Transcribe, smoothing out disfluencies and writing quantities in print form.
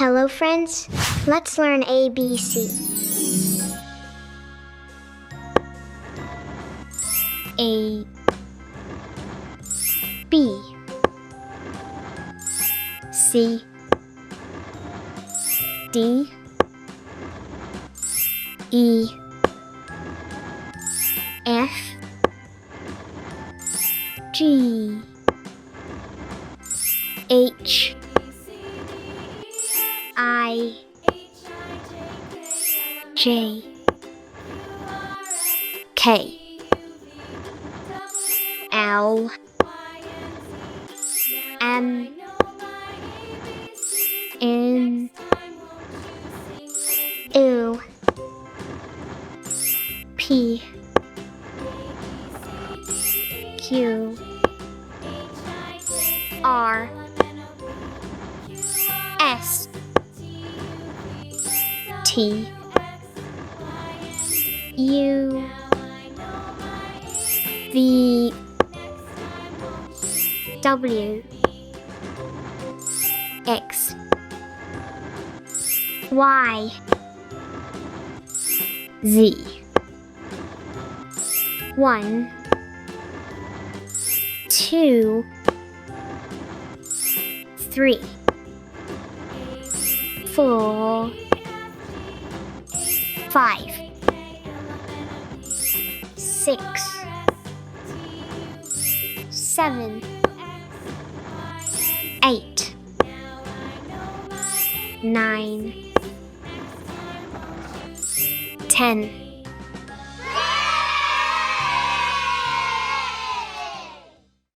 Hello friends, let's learn ABC. A B C D E F G H I J K L M N O P Q R S T U V W X Y Z 1 2 3 4 5 6 7 8 9 10